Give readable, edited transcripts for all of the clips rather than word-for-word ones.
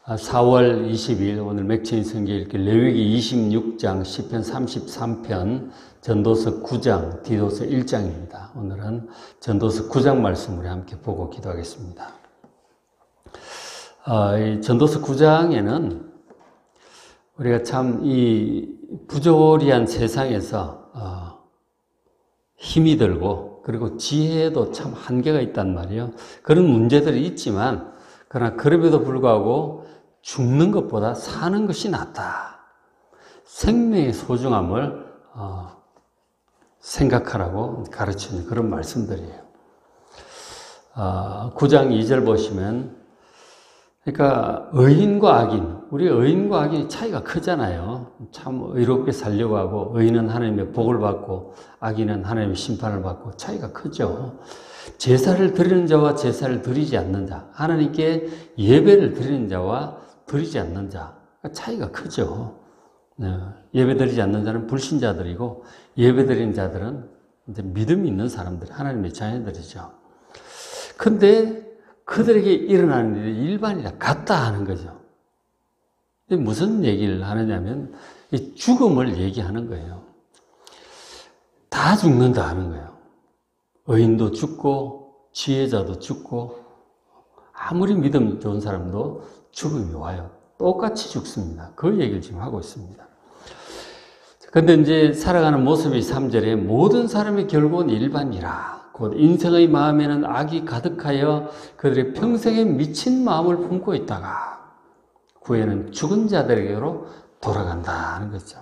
4월 20일 오늘 맥체인 성경 읽기 레위기 26장, 시편 33편, 전도서 9장, 디도서 1장입니다. 오늘은 전도서 9장 말씀을 함께 보고 기도하겠습니다. 이 전도서 9장에는 우리가 참 이 부조리한 세상에서 힘이 들고 그리고 지혜에도 참 한계가 있단 말이에요. 그런 문제들이 있지만 그러나 그럼에도 불구하고 죽는 것보다 사는 것이 낫다. 생명의 소중함을 생각하라고 가르치는 그런 말씀들이에요. 9장 2절 보시면, 그러니까 의인과 악인, 우리 의인과 악인이 차이가 크잖아요. 참 의롭게 살려고 하고 의인은 하나님의 복을 받고 악인은 하나님의 심판을 받고 차이가 크죠. 제사를 드리는 자와 제사를 드리지 않는 자, 하나님께 예배를 드리는 자와 드리지 않는 자, 차이가 크죠. 예배 드리지 않는 자는 불신자들이고 예배 드리는 자들은 이제 믿음이 있는 사람들, 하나님의 자녀들이죠. 근데 그들에게 일어나는 일이 일반이라 같다 하는 거죠. 무슨 얘기를 하느냐면 이 죽음을 얘기하는 거예요. 다 죽는다 하는 거예요. 의인도 죽고 지혜자도 죽고 아무리 믿음 좋은 사람도 죽음이 와요. 똑같이 죽습니다. 그 얘기를 지금 하고 있습니다. 그런데 이제 살아가는 모습이 3절에 모든 사람의 결국은 일반이라. 곧 인생의 마음에는 악이 가득하여 그들의 평생에 미친 마음을 품고 있다가 후에는 죽은 자들에게로 돌아간다 하는 거죠.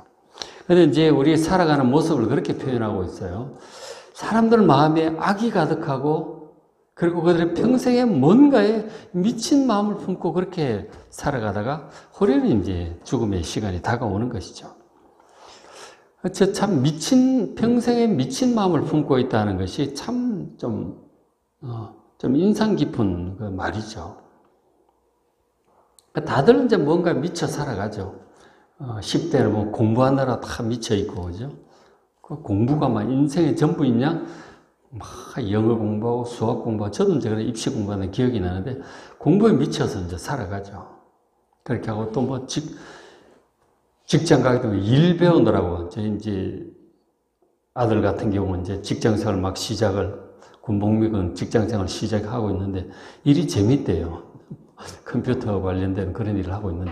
그런데 이제 우리 살아가는 모습을 그렇게 표현하고 있어요. 사람들 마음에 악이 가득하고 그리고 그들의 평생에 뭔가에 미친 마음을 품고 그렇게 살아가다가 호련히 이제 죽음의 시간이 다가오는 것이죠. 참 평생에 미친 마음을 품고 있다는 것이 참 좀 인상 깊은 그 말이죠. 다들 이제 뭔가 미쳐 살아가죠. 10대는 뭐 공부하느라 다 미쳐 있고, 그죠? 그 공부가 막 인생의 전부이냐? 막 영어 공부하고 수학 공부하고, 저도 이제 그런 입시 공부하는 기억이 나는데, 공부에 미쳐서 이제 살아가죠. 그렇게 하고 또 뭐 직장 가게 되면 일 배우느라고, 저 이제 아들 같은 경우는 이제 직장 생활 막 군복무군 직장 생활 시작하고 있는데, 일이 재밌대요. 컴퓨터 관련된 그런 일을 하고 있는데,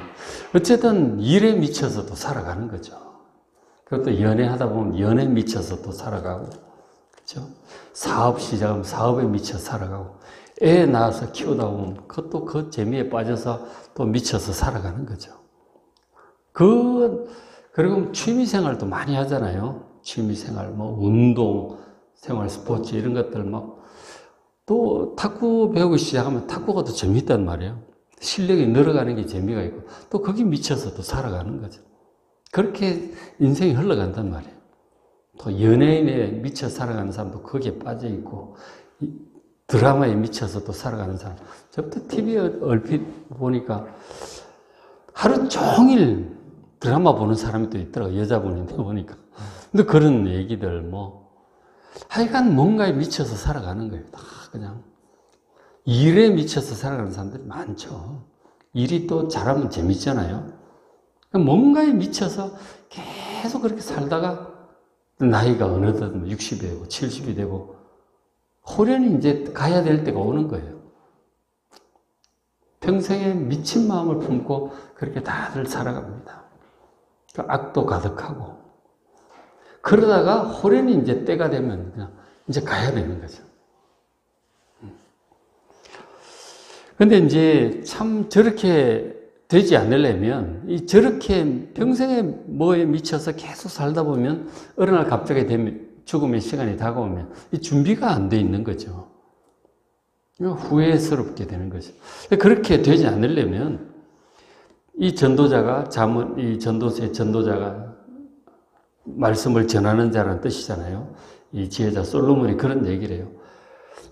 어쨌든 일에 미쳐서 또 살아가는 거죠. 그것도 연애하다 보면 연애에 미쳐서 또 살아가고, 그렇죠? 사업 시작하면 사업에 미쳐 살아가고, 애 낳아서 키우다 보면 그것도 그 재미에 빠져서 또 미쳐서 살아가는 거죠. 그리고 취미생활도 많이 하잖아요. 취미생활, 뭐, 운동, 생활, 스포츠, 이런 것들 또 탁구 배우기 시작하면 탁구가 더 재밌단 말이에요. 실력이 늘어가는 게 재미가 있고, 또 거기 미쳐서 또 살아가는 거죠. 그렇게 인생이 흘러간단 말이에요. 또 연예인에 미쳐 살아가는 사람도 거기에 빠져 있고, 드라마에 미쳐서 또 살아가는 사람. 저부터 TV에 얼핏 보니까 하루 종일 드라마 보는 사람이 또 있더라고요. 여자분인데 보니까. 근데 그런 얘기들 하여간 뭔가에 미쳐서 살아가는 거예요. 다 그냥. 일에 미쳐서 살아가는 사람들이 많죠. 일이 또 잘하면 재밌잖아요. 뭔가에 미쳐서 계속 그렇게 살다가 나이가 어느덧 60이 되고 70이 되고 호련히 이제 가야 될 때가 오는 거예요. 평생에 미친 마음을 품고 그렇게 다들 살아갑니다. 악도 가득하고. 그러다가 호련히 이제 때가 되면 그냥 이제 가야 되는 거죠. 근데 이제 참 저렇게 되지 않으려면, 저렇게 평생에 뭐에 미쳐서 계속 살다 보면, 어느 날 갑자기 되면, 죽음의 시간이 다가오면, 이 준비가 안 돼 있는 거죠. 후회스럽게 되는 거죠. 그렇게 되지 않으려면, 이 전도자가, 이 전도서의 전도자가 말씀을 전하는 자라는 뜻이잖아요. 이 지혜자 솔로몬이 그런 얘기를 해요.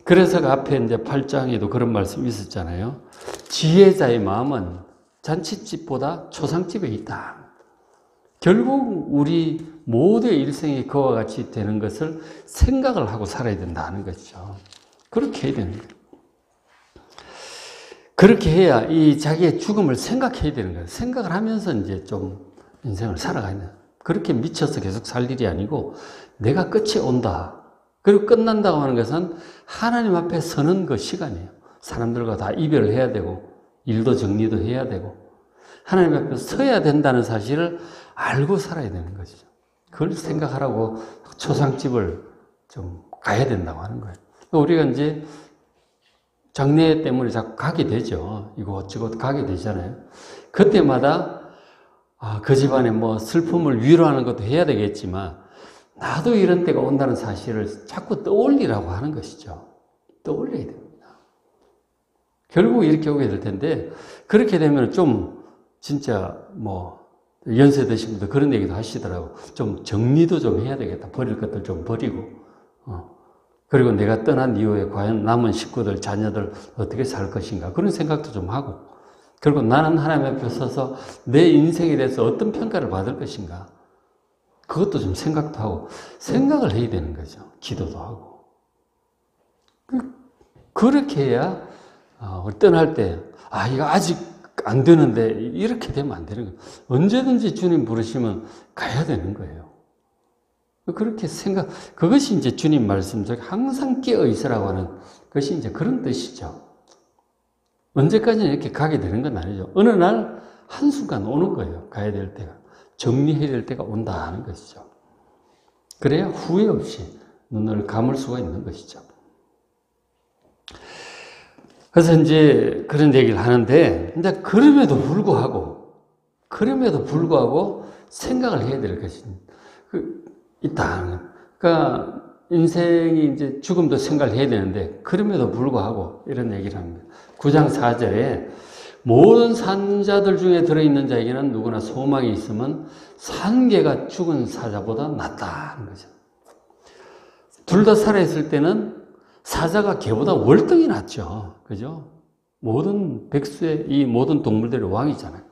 그래서 그 앞에 이제 8장에도 그런 말씀이 있었잖아요. 지혜자의 마음은 잔치집보다 초상집에 있다. 결국 우리 모두의 일생이 그와 같이 되는 것을 생각을 하고 살아야 된다는 것이죠. 그렇게 해야 되는 거예요. 그렇게 해야 이 자기의 죽음을 생각해야 되는 거예요. 생각을 하면서 이제 좀 인생을 살아가야 돼요. 그렇게 미쳐서 계속 살 일이 아니고 내가 끝이 온다. 그리고 끝난다고 하는 것은 하나님 앞에 서는 그 시간이에요. 사람들과 다 이별을 해야 되고 일도 정리도 해야 되고 하나님 앞에 서야 된다는 사실을 알고 살아야 되는 것이죠. 그걸 생각하라고 초상집을 좀 가야 된다고 하는 거예요. 우리가 이제 장례 때문에 자꾸 가게 되죠. 이곳저곳 가게 되잖아요. 그때마다 그 집안에 뭐 슬픔을 위로하는 것도 해야 되겠지만 나도 이런 때가 온다는 사실을 자꾸 떠올리라고 하는 것이죠. 떠올려야 됩니다. 결국 이렇게 오게 될 텐데 그렇게 되면 좀 진짜 뭐 연세 드신 분들 그런 얘기도 하시더라고. 좀 정리도 좀 해야 되겠다. 버릴 것들 좀 버리고 그리고 내가 떠난 이후에 과연 남은 식구들, 자녀들 어떻게 살 것인가 그런 생각도 좀 하고 그리고 나는 하나님 앞에 서서 내 인생에 대해서 어떤 평가를 받을 것인가 그것도 좀 생각도 하고 생각을 해야 되는 거죠. 기도도 하고 그렇게 해야 우리 떠날 때 이거 아직 안 되는데 이렇게 되면 안 되는 거예요. 언제든지 주님 부르시면 가야 되는 거예요. 그렇게 그것이 이제 주님 말씀 중에 항상 깨어 있으라고 하는 것이 이제 그런 뜻이죠. 언제까지나 이렇게 가게 되는 건 아니죠. 어느 날 한순간 오는 거예요. 가야 될 때가. 정리해야 될 때가 온다 하는 것이죠. 그래야 후회 없이 눈을 감을 수가 있는 것이죠. 그래서 이제 그런 얘기를 하는데, 근데 그럼에도 불구하고 생각을 해야 될 것이 있다. 그러니까 인생이 이제 죽음도 생각을 해야 되는데, 그럼에도 불구하고 이런 얘기를 합니다. 9장 4절에 모든 산자들 중에 들어있는 자에게는 누구나 소망이 있으면 산 개가 죽은 사자보다 낫다는 거죠. 둘 다 살아있을 때는 사자가 개보다 월등히 낫죠. 그죠? 모든 백수의 이 모든 동물들의 왕이잖아요.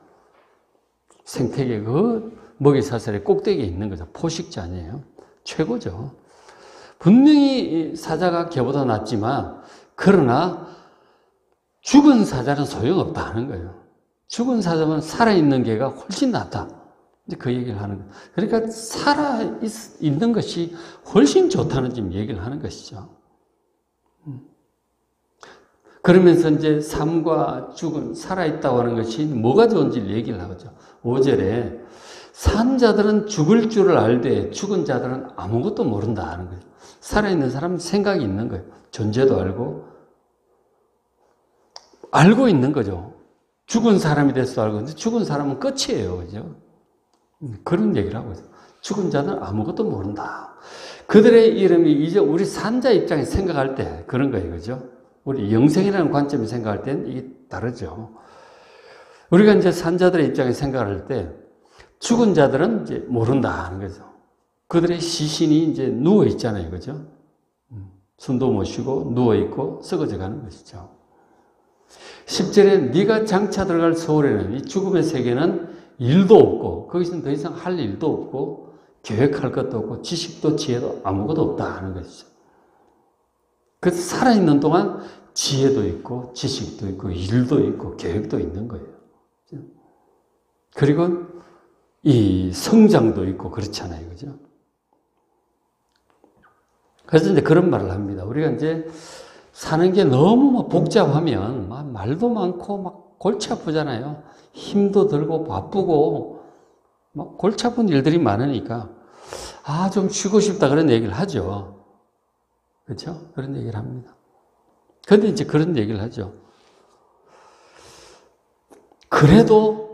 생태계 그 먹이사슬의 꼭대기에 있는 거죠. 포식자 아니에요. 최고죠. 분명히 사자가 개보다 낫지만 그러나 죽은 사자는 소용없다는 거예요. 죽은 사자는 살아있는 개가 훨씬 낫다. 이제 그 얘기를 하는 거예요. 그러니까 살아있는 것이 훨씬 좋다는 지금 얘기를 하는 것이죠. 그러면서 이제 삶과 죽은, 살아있다고 하는 것이 뭐가 좋은지를 얘기를 하죠. 5절에 산 자들은 죽을 줄을 알되 죽은 자들은 아무것도 모른다 하는 거예요. 살아있는 사람은 생각이 있는 거예요. 존재도 알고 있는 거죠. 죽은 사람이 돼서 알고 있는데 죽은 사람은 끝이에요. 그죠? 그런 얘기를 하고 있어요. 죽은 자는 아무것도 모른다. 그들의 이름이 이제 우리 산자 입장에서 생각할 때 그런 거예요. 그죠? 우리 영생이라는 관점에서 생각할 때는 이게 다르죠. 우리가 이제 산자들의 입장에서 생각할 때 죽은 자들은 이제 모른다 하는 거죠. 그들의 시신이 이제 누워 있잖아요. 그죠? 숨도 못 쉬고 누워 있고 썩어져 가는 것이죠. 10절에 네가 장차 들어갈 서울에는 이 죽음의 세계는 일도 없고 거기서는 더 이상 할 일도 없고 계획할 것도 없고 지식도 지혜도 아무것도 없다 하는 것이죠. 그래서 살아있는 동안 지혜도 있고 지식도 있고 일도 있고 계획도 있는 거예요. 그리고 이 성장도 있고 그렇잖아요. 그죠? 그래서 이제 그런 말을 합니다. 우리가 이제 사는 게 너무 복잡하면 말도 많고 막 골치 아프잖아요. 힘도 들고 바쁘고 막 골치 아픈 일들이 많으니까 좀 쉬고 싶다 그런 얘기를 하죠. 그렇죠? 그런 얘기를 합니다. 그런데 이제 그런 얘기를 하죠. 그래도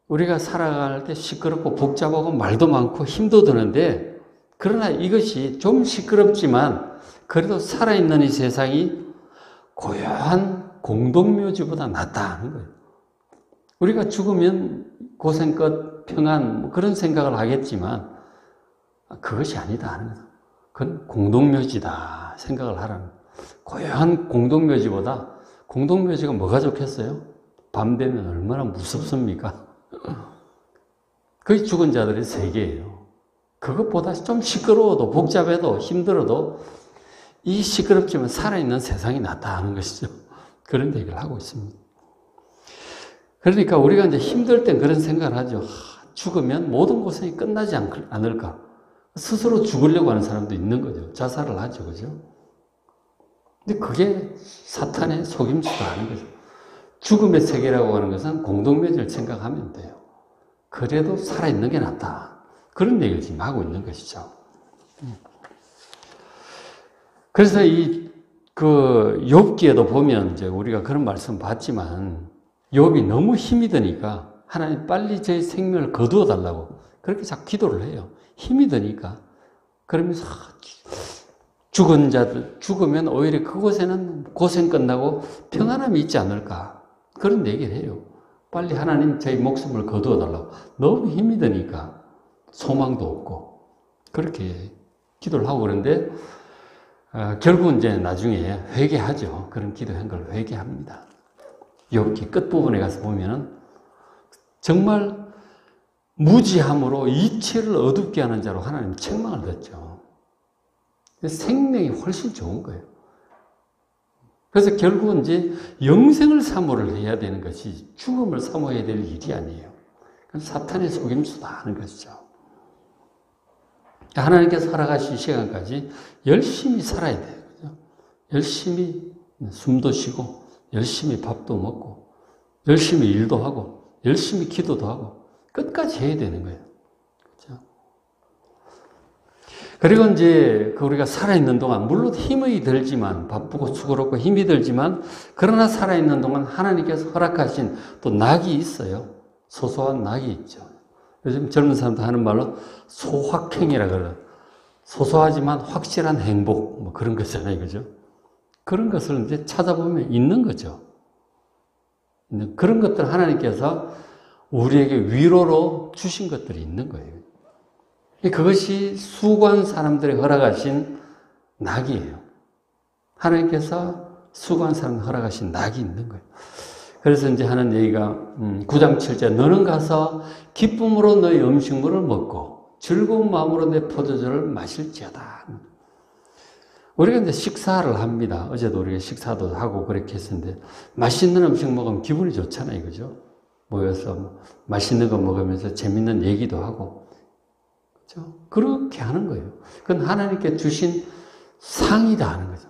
우리가 살아갈 때 시끄럽고 복잡하고 말도 많고 힘도 드는데 그러나 이것이 좀 시끄럽지만 그래도 살아있는 이 세상이 고요한 공동묘지보다 낫다는 거예요. 우리가 죽으면 고생껏 평안 그런 생각을 하겠지만 그것이 아니다 하는 거예요. 그건 공동묘지다 생각을 하라는 거예요. 고요한 공동묘지보다 공동묘지가 뭐가 좋겠어요? 밤 되면 얼마나 무섭습니까? 그게 죽은 자들의 세계예요. 그것보다 좀 시끄러워도 복잡해도 힘들어도 이 시끄럽지만 살아있는 세상이 낫다 하는 것이죠. 그런 얘기를 하고 있습니다. 그러니까 우리가 이제 힘들 땐 그런 생각을 하죠. 죽으면 모든 고생이 끝나지 않을까. 스스로 죽으려고 하는 사람도 있는 거죠. 자살을 하죠. 그죠? 근데 그게 사탄의 속임수도 아닌 거죠. 죽음의 세계라고 하는 것은 공동묘지를 생각하면 돼요. 그래도 살아있는 게 낫다. 그런 얘기를 지금 하고 있는 것이죠. 그래서 욥기에도 보면 이제 우리가 그런 말씀 봤지만, 욥이 너무 힘이 드니까 하나님 빨리 제 생명을 거두어 달라고 그렇게 자꾸 기도를 해요. 힘이 드니까. 그러면서 죽은 자들, 죽으면 오히려 그곳에는 고생 끝나고 평안함이 있지 않을까. 그런 얘기를 해요. 빨리 하나님 제 목숨을 거두어 달라고. 너무 힘이 드니까 소망도 없고 그렇게 기도를 하고 그런데 결국은 이제 나중에 회개하죠. 그런 기도한 걸 회개합니다. 욥기 끝부분에 가서 보면은 정말 무지함으로 이치를 어둡게 하는 자로 하나님 책망을 듣죠. 생명이 훨씬 좋은 거예요. 그래서 결국은 이제 영생을 사모를 해야 되는 것이 죽음을 사모해야 될 일이 아니에요. 사탄의 속임수다 하는 것이죠. 하나님께서 살아가신 시간까지 열심히 살아야 돼요. 열심히 숨도 쉬고, 열심히 밥도 먹고, 열심히 일도 하고, 열심히 기도도 하고, 끝까지 해야 되는 거예요. 그렇죠? 그리고 이제 우리가 살아있는 동안, 물론 힘이 들지만, 바쁘고 수고롭고 힘이 들지만, 그러나 살아있는 동안 하나님께서 허락하신 또 낙이 있어요. 소소한 낙이 있죠. 요즘 젊은 사람들 하는 말로 소확행이라 그래요. 소소하지만 확실한 행복, 뭐 그런 거잖아요. 그죠? 그런 것을 이제 찾아보면 있는 거죠. 그런 것들 하나님께서 우리에게 위로로 주신 것들이 있는 거예요. 그것이 수고한 사람들이 허락하신 낙이에요. 하나님께서 수고한 사람들 허락하신 낙이 있는 거예요. 그래서 이제 하는 얘기가 9장 7절 너는 가서 기쁨으로 너의 음식물을 먹고 즐거운 마음으로 내 포도주를 마실지어다. 우리가 이제 식사를 합니다. 어제도 우리가 식사도 하고 그렇게 했었는데 맛있는 음식 먹으면 기분이 좋잖아요. 그죠? 모여서 맛있는 거 먹으면서 재밌는 얘기도 하고 그렇죠? 그렇게 하는 거예요. 그건 하나님께 주신 상이다 하는 거죠.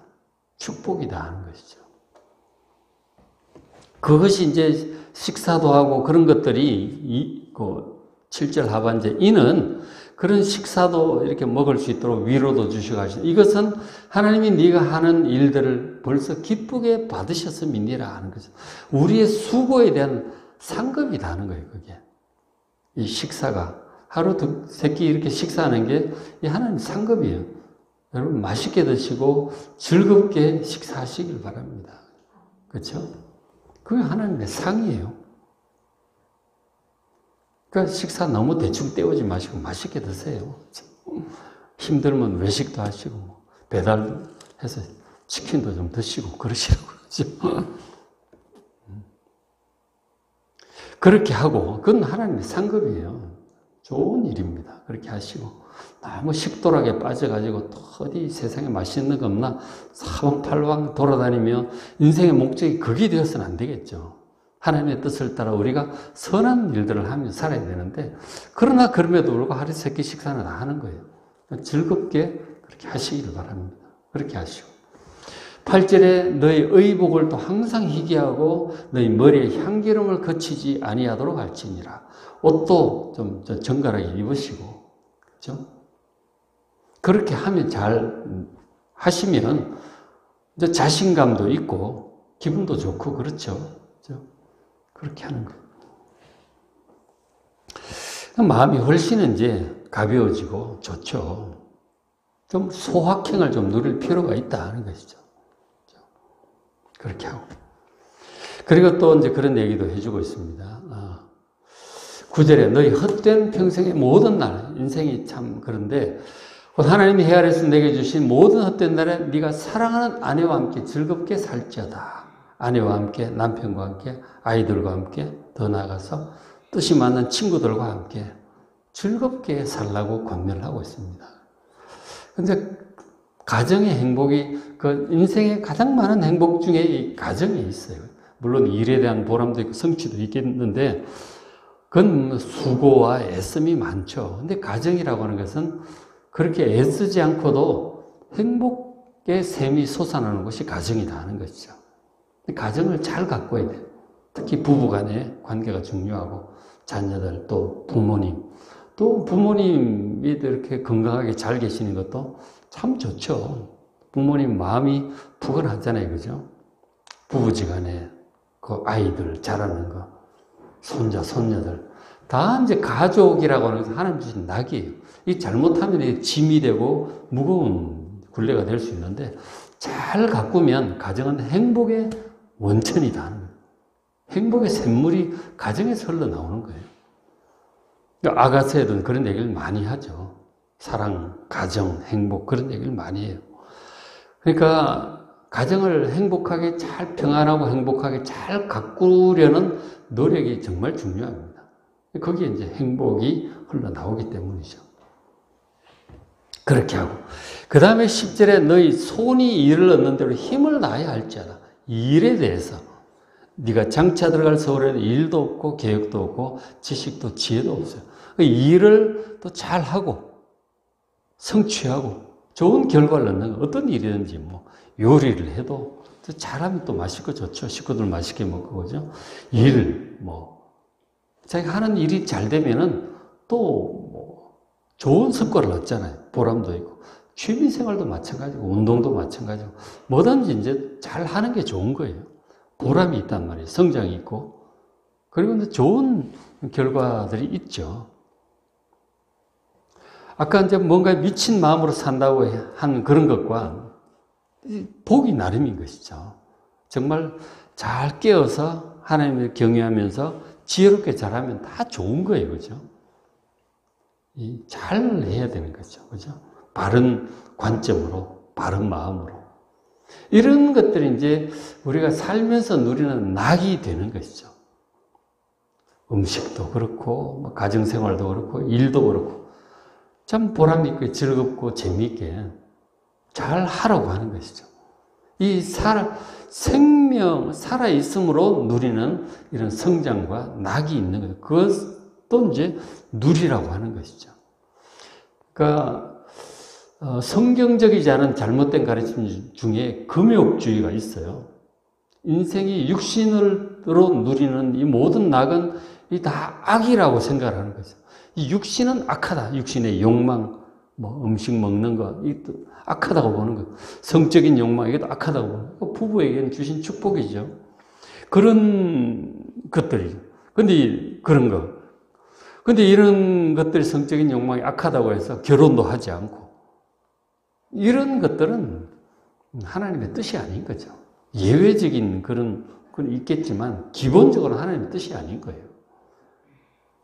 축복이다 하는 것이죠. 그것이 이제 식사도 하고 그런 것들이 7절 하반절 이는 그런 식사도 이렇게 먹을 수 있도록 위로도 주시고 하시는 이것은 하나님이 네가 하는 일들을 벌써 기쁘게 받으셨음이니라 하는 거죠. 우리의 수고에 대한 상급이다 하는 거예요. 그게 이 식사가 하루 세 끼 이렇게 식사하는 게 이 하나님 상급이에요. 여러분 맛있게 드시고 즐겁게 식사하시길 바랍니다. 그렇죠? 그게 하나님의 상이에요. 그러니까 식사 너무 대충 때우지 마시고 맛있게 드세요. 힘들면 외식도 하시고 배달해서 치킨도 좀 드시고 그러시라고 그러죠. 그렇게 하고 그건 하나님의 상급이에요. 좋은 일입니다. 그렇게 하시고 너무 식도락에 빠져가지고 또 어디 세상에 맛있는 거 없나 사방팔방 돌아다니며 인생의 목적이 그게 되어서는 안 되겠죠. 하나님의 뜻을 따라 우리가 선한 일들을 하며 살아야 되는데 그러나 그럼에도 불구하고 하루 세 끼 식사는 다 하는 거예요. 즐겁게 그렇게 하시기를 바랍니다. 그렇게 하시고 8절에 너희 의복을 또 항상 희귀하고 너희 머리에 향기름을 거치지 아니하도록 할지니라. 옷도 좀 정갈하게 입으시고 그렇죠? 그렇게 하면 잘 하시면 이제 자신감도 있고 기분도 좋고 그렇죠. 그렇게 하는 거예요. 마음이 훨씬 이제 가벼워지고 좋죠. 좀 소확행을 좀 누릴 필요가 있다 하는 것이죠. 그렇게 하고. 그리고 또 이제 그런 얘기도 해주고 있습니다. 9절에 너희 헛된 평생의 모든 날, 인생이 참 그런데 하나님이 해 아래에서 내게 주신 모든 헛된 날에 네가 사랑하는 아내와 함께 즐겁게 살지어다. 아내와 함께, 남편과 함께, 아이들과 함께, 더 나아가서 뜻이 맞는 친구들과 함께 즐겁게 살라고 권면을 하고 있습니다. 그런데 가정의 행복이 그 인생의 가장 많은 행복 중에 이 가정에 있어요. 물론 일에 대한 보람도 있고 성취도 있겠는데 그건 수고와 애씀이 많죠. 근데 가정이라고 하는 것은 그렇게 애쓰지 않고도 행복의 샘이 솟아나는 것이 가정이다 하는 것이죠. 가정을 잘 가꿔야 돼요. 특히 부부 간의 관계가 중요하고 자녀들 또 부모님 또 부모님이 이렇게 건강하게 잘 계시는 것도 참 좋죠. 부모님 마음이 푸근하잖아요. 그죠? 부부지간에 그 아이들 자라는 거 손자 손녀들 다 이제 가족이라고 하는 것은 하나님 주신 낙이에요. 이 잘못하면 짐이 되고 무거운 굴레가 될 수 있는데 잘 가꾸면 가정은 행복의 원천이다 하는 거예요. 행복의 샘물이 가정에서 흘러나오는 거예요. 아가서에도 그런 얘기를 많이 하죠. 사랑, 가정, 행복 그런 얘기를 많이 해요. 그러니까 가정을 행복하게 잘 평안하고 행복하게 잘 가꾸려는 노력이 정말 중요합니다. 거기에 이제 행복이 흘러나오기 때문이죠. 그렇게 하고 그 다음에 10절에 너희 손이 일을 얻는 대로 힘을 다해야 할지어다. 일에 대해서 네가 장차 들어갈 서울에는 일도 없고 계획도 없고 지식도 지혜도 없어요. 그 일을 또 잘하고 성취하고 좋은 결과를 얻는 거 어떤 일이든지 뭐 요리를 해도 잘하면 또 맛있고 좋죠. 식구들 맛있게 먹고 그죠. 일 뭐 자기가 하는 일이 잘 되면은 또 뭐 좋은 성과를 얻잖아요. 보람도 있고 취미생활도 마찬가지고 운동도 마찬가지고 뭐든지 이제 잘 하는 게 좋은 거예요. 보람이 있단 말이에요. 성장이 있고 그리고 이제 좋은 결과들이 있죠. 아까 이제 뭔가 미친 마음으로 산다고 한 그런 것과 복이 나름인 것이죠. 정말 잘 깨어서 하나님을 경외하면서 지혜롭게 잘하면 다 좋은 거예요. 그죠? 잘 해야 되는 거죠. 그죠? 바른 관점으로, 바른 마음으로. 이런 것들이 이제 우리가 살면서 누리는 낙이 되는 것이죠. 음식도 그렇고, 가정생활도 그렇고, 일도 그렇고, 참 보람있고 즐겁고 재미있게 잘 하라고 하는 것이죠. 이 생명, 살아있음으로 누리는 이런 성장과 낙이 있는 거예요. 그것도 이제 누리라고 하는 것이죠. 그러니까, 성경적이지 않은 잘못된 가르침 중에 금욕주의가 있어요. 인생이 육신으로 누리는 이 모든 낙은 이 다 악이라고 생각을 하는 거죠. 이 육신은 악하다. 육신의 욕망, 뭐 음식 먹는 거, 이것도 악하다고 보는 거. 성적인 욕망, 이것도 악하다고 보는 거. 부부에게는 주신 축복이죠. 그런 것들이죠. 근데 그런 거. 근데 이런 것들이 성적인 욕망이 악하다고 해서 결혼도 하지 않고 이런 것들은 하나님의 뜻이 아닌 거죠. 예외적인 그런 건 있겠지만 기본적으로 하나님의 뜻이 아닌 거예요.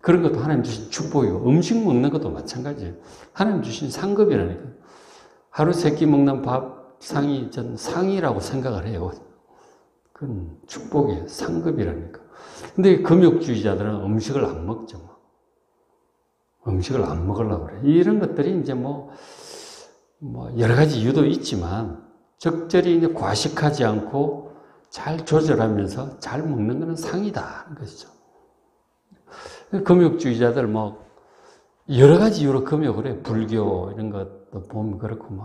그런 것도 하나님 주신 축복이고 음식 먹는 것도 마찬가지예요. 하나님 주신 상급이라니까. 하루 세 끼 먹는 밥상이 전 상이라고 생각을 해요. 그건 축복이에요. 상급이라니까. 근데 금욕주의자들은 음식을 안 먹죠. 음식을 안 먹으려고 그래. 이런 것들이 이제 뭐 여러 가지 이유도 있지만 적절히 이제 과식하지 않고 잘 조절하면서 잘 먹는 것은 상이다 하는 것이죠. 금욕주의자들 뭐 여러 가지 이유로 금욕을 해요. 불교 이런 것도 보면 그렇고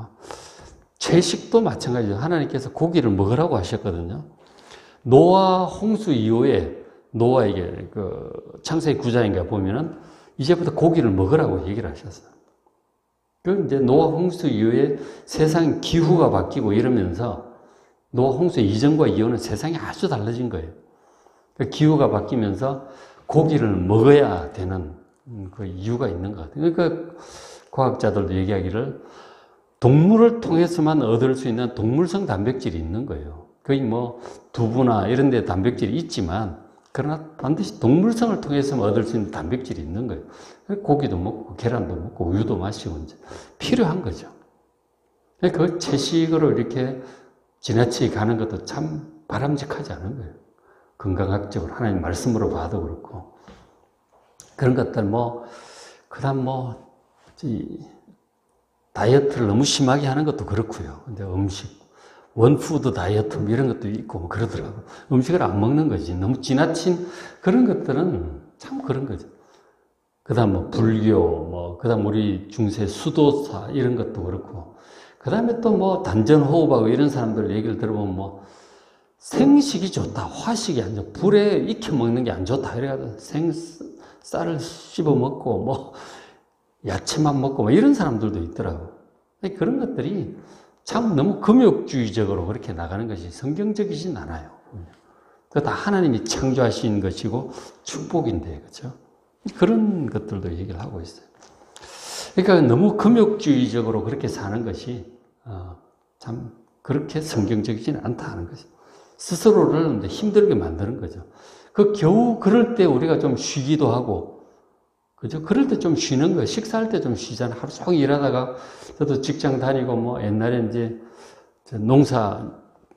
채식도 마찬가지죠. 하나님께서 고기를 먹으라고 하셨거든요. 노아 홍수 이후에 노아에게 창세기 9장인가 보면은 이제부터 고기를 먹으라고 얘기를 하셨어요. 그 이제 노아 홍수 이후에 세상 기후가 바뀌고 이러면서 노아 홍수 이전과 이후는 세상이 아주 달라진 거예요. 기후가 바뀌면서 고기를 먹어야 되는 그 이유가 있는 것 같아요. 그러니까 과학자들도 얘기하기를 동물을 통해서만 얻을 수 있는 동물성 단백질이 있는 거예요. 거의 뭐 두부나 이런 데 단백질이 있지만 그러나 반드시 동물성을 통해서만 얻을 수 있는 단백질이 있는 거예요. 고기도 먹고 계란도 먹고 우유도 마시고 이제 필요한 거죠. 그 채식으로 이렇게 지나치게 가는 것도 참 바람직하지 않은 거예요. 건강학적으로 하나님 말씀으로 봐도 그렇고 그런 것들 그다음 다이어트를 너무 심하게 하는 것도 그렇고요. 근데 음식 원푸드 다이어트 뭐 이런 것도 있고 뭐 그러더라고. 음식을 안 먹는 거지. 너무 지나친 그런 것들은 참 그런 거죠. 그 다음 뭐 불교, 그 다음 우리 중세 수도사 이런 것도 그렇고, 그 다음에 또 뭐 단전호흡하고 이런 사람들 얘기를 들어보면 뭐 생식이 좋다, 화식이 안 좋다, 불에 익혀 먹는 게 안 좋다, 이래가지고 쌀을 씹어 먹고 뭐 야채만 먹고 뭐 이런 사람들도 있더라고. 그런 것들이 참 너무 금욕주의적으로 그렇게 나가는 것이 성경적이진 않아요. 그거 다 하나님이 창조하신 것이고 축복인데, 그렇죠? 그런 것들도 얘기를 하고 있어요. 그러니까 너무 금욕주의적으로 그렇게 사는 것이 참 그렇게 성경적이지는 않다는 거죠. 스스로를 힘들게 만드는 거죠. 겨우 그럴 때 우리가 좀 쉬기도 하고, 그죠? 그럴 때 좀 쉬는 거예요. 식사할 때 좀 쉬잖아. 하루 종일 일하다가, 저도 직장 다니고, 뭐, 옛날에 이제, 농사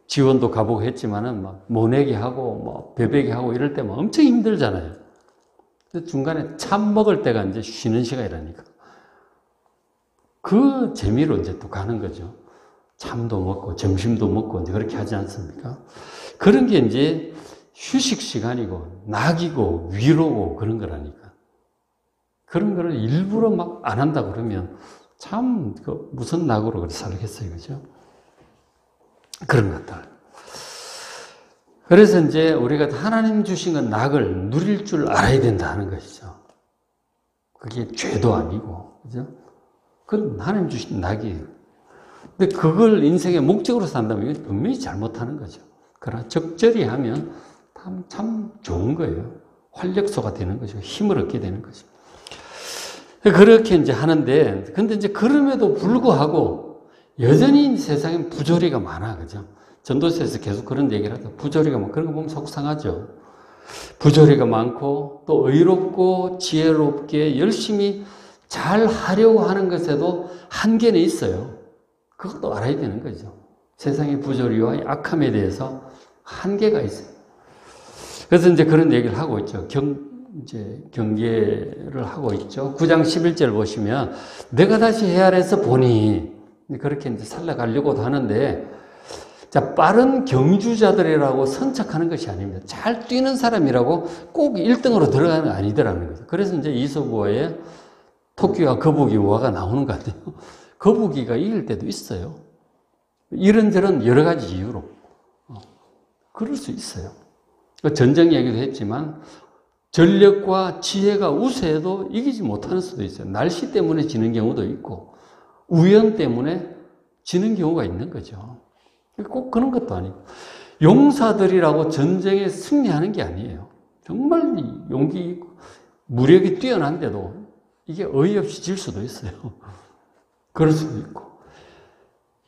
지원도 가보고 했지만은, 막, 모내기 하고, 뭐, 배배기 하고 이럴 때 막 엄청 힘들잖아요. 중간에 참 먹을 때가 이제 쉬는 시간이라니까. 그 재미로 이제 또 가는 거죠. 참도 먹고, 점심도 먹고, 이제 그렇게 하지 않습니까? 그런 게 이제 휴식 시간이고, 낙이고, 위로고, 그런 거라니까. 그런 거를 일부러 막 안 한다 그러면 참 무슨 낙으로 그렇게 살겠어요, 그죠? 그런 것들. 그래서 이제 우리가 하나님 주신 건 낙을 누릴 줄 알아야 된다는 것이죠. 그게 죄도 아니고, 그죠? 그건 하나님 주신 낙이에요. 근데 그걸 인생의 목적으로 산다면 이건 분명히 잘못하는 거죠. 그러나 적절히 하면 참 좋은 거예요. 활력소가 되는 거죠. 힘을 얻게 되는 거죠. 그렇게 이제 하는데, 근데 이제 그럼에도 불구하고 여전히 세상엔 부조리가 많아, 그죠? 전도서에서 계속 그런 얘기를 하죠. 부조리가 많고, 그런 거 보면 속상하죠. 부조리가 많고, 또 의롭고 지혜롭게 열심히 잘 하려고 하는 것에도 한계는 있어요. 그것도 알아야 되는 거죠. 세상의 부조리와 악함에 대해서 한계가 있어요. 그래서 이제 그런 얘기를 하고 있죠. 이제 경계를 하고 있죠. 9장 11절 보시면 내가 다시 헤아려서 보니 그렇게 이제 살아가려고도 하는데, 자, 빠른 경주자들이라고 선착하는 것이 아닙니다. 잘 뛰는 사람이라고 꼭 1등으로 들어가는 거 아니더라는 거죠. 그래서 이제 이솝우화에 토끼와 거북이 우화가 나오는 것 같아요. 거북이가 이길 때도 있어요. 이런저런 여러 가지 이유로 그럴 수 있어요. 전쟁 얘기도 했지만 전력과 지혜가 우세해도 이기지 못하는 수도 있어요. 날씨 때문에 지는 경우도 있고 우연 때문에 지는 경우가 있는 거죠. 꼭 그런 것도 아니고, 용사들이라고 전쟁에 승리하는 게 아니에요. 정말 용기 있고 무력이 뛰어난데도 이게 어이없이 질 수도 있어요. 그럴 수도 있고,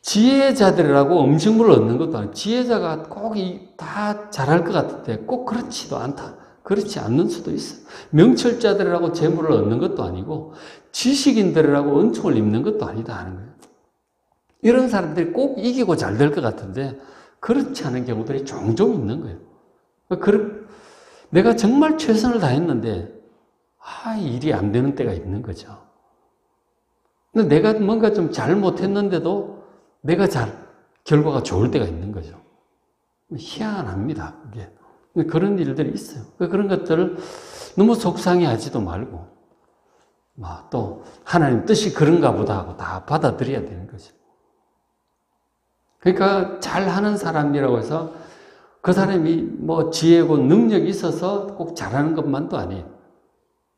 지혜자들이라고 음식물을 얻는 것도 아니고, 지혜자가 꼭 다 잘할 것 같은데 꼭 그렇지도 않다. 그렇지 않는 수도 있어요. 명철자들이라고 재물을 얻는 것도 아니고, 지식인들이라고 은총을 입는 것도 아니다 하는 거예요. 이런 사람들이 꼭 이기고 잘 될 것 같은데 그렇지 않은 경우들이 종종 있는 거예요. 내가 정말 최선을 다했는데 일이 안 되는 때가 있는 거죠. 근데 내가 뭔가 좀 잘못했는데도 결과가 좋을 때가 있는 거죠. 희한합니다, 그게. 그런 일들이 있어요. 그런 것들을 너무 속상해하지도 말고, 또 하나님 뜻이 그런가 보다 하고 다 받아들여야 되는 거죠. 그러니까 잘하는 사람이라고 해서 그 사람이 지혜고 능력이 있어서 꼭 잘하는 것만도 아니에요.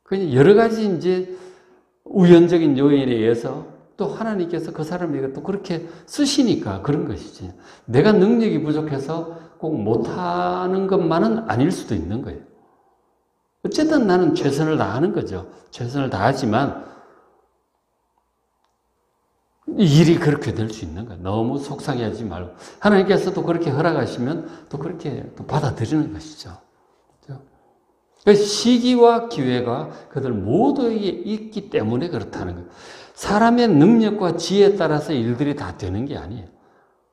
그냥 여러 가지 이제 우연적인 요인에 의해서 또 하나님께서 그 사람에게 또 그렇게 쓰시니까 그런 것이지. 내가 능력이 부족해서 꼭 못하는 것만은 아닐 수도 있는 거예요. 어쨌든 나는 최선을 다하는 거죠. 최선을 다하지만 일이 그렇게 될 수 있는 거예요. 너무 속상해하지 말고 하나님께서도 그렇게 허락하시면 또 그렇게 또 받아들이는 것이죠. 시기와 기회가 그들 모두에게 있기 때문에 그렇다는 거예요. 사람의 능력과 지혜에 따라서 일들이 다 되는 게 아니에요.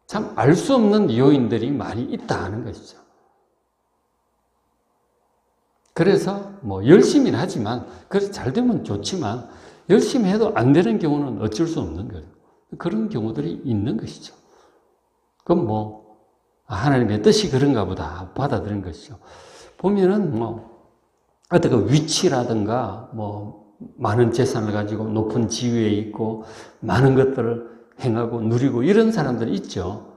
참 알 수 없는 요인들이 많이 있다 하는 것이죠. 그래서 열심히는 하지만, 그래서 잘 되면 좋지만 열심히 해도 안 되는 경우는 어쩔 수 없는 거예요. 그런 경우들이 있는 것이죠. 그럼 뭐 하나님의 뜻이 그런가 보다 받아들인 것이죠. 보면은 뭐 어떤 그 위치라든가 뭐 많은 재산을 가지고 높은 지위에 있고 많은 것들을 행하고 누리고 이런 사람들이 있죠.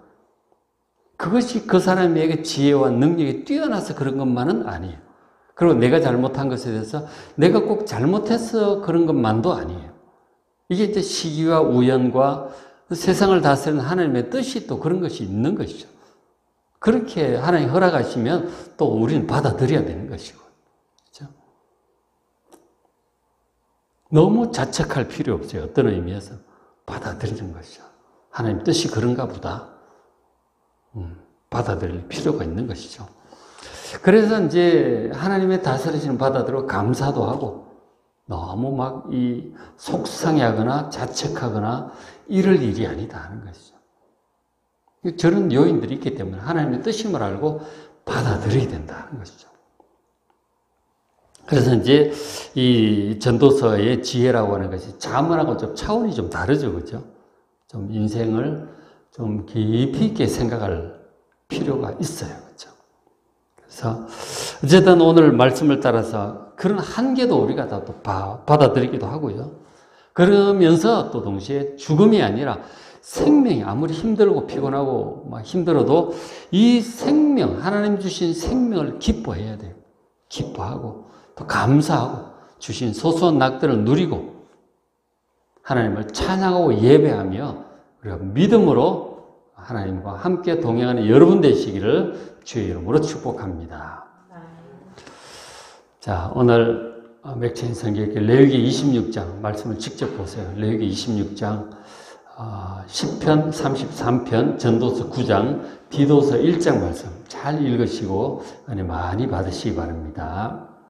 그것이 그 사람에게 지혜와 능력이 뛰어나서 그런 것만은 아니에요. 그리고 내가 잘못한 것에 대해서 내가 꼭 잘못해서 그런 것만도 아니에요. 이게 이제 시기와 우연과 세상을 다스리는 하나님의 뜻이 또 그런 것이 있는 것이죠. 그렇게 하나님 허락하시면 또 우리는 받아들여야 되는 것이고. 그렇죠? 너무 자책할 필요 없어요. 어떤 의미에서 받아들이는 것이죠. 하나님 뜻이 그런가 보다. 받아들일 필요가 있는 것이죠. 그래서 이제 하나님의 다스리시는 받아들여 감사도 하고 너무 막 이 속상해하거나 자책하거나 이럴 일이 아니다 하는 것이죠. 저런 요인들이 있기 때문에 하나님의 뜻임을 알고 받아들여야 된다 하는 것이죠. 그래서 이제 이 전도서의 지혜라고 하는 것이 자문하고 좀 차원이 좀 다르죠, 그죠? 좀 인생을 좀 깊이 있게 생각할 필요가 있어요, 그죠? 그래서 어쨌든 오늘 말씀을 따라서 그런 한계도 우리가 다 또 받아들이기도 하고요. 그러면서 또 동시에 죽음이 아니라 생명이 아무리 힘들고 피곤하고 막 힘들어도 이 생명, 하나님 주신 생명을 기뻐해야 돼요. 기뻐하고 또 감사하고 주신 소소한 낙들을 누리고 하나님을 찬양하고 예배하며 우리가 믿음으로 하나님과 함께 동행하는 여러분 되시기를 주의 이름으로 축복합니다. 자, 오늘 맥체인 성경의 레위기 26장 말씀을 직접 보세요. 레위기 26장, 시편 33편, 전도서 9장, 디도서 1장 말씀 잘 읽으시고 은혜 많이 받으시기 바랍니다.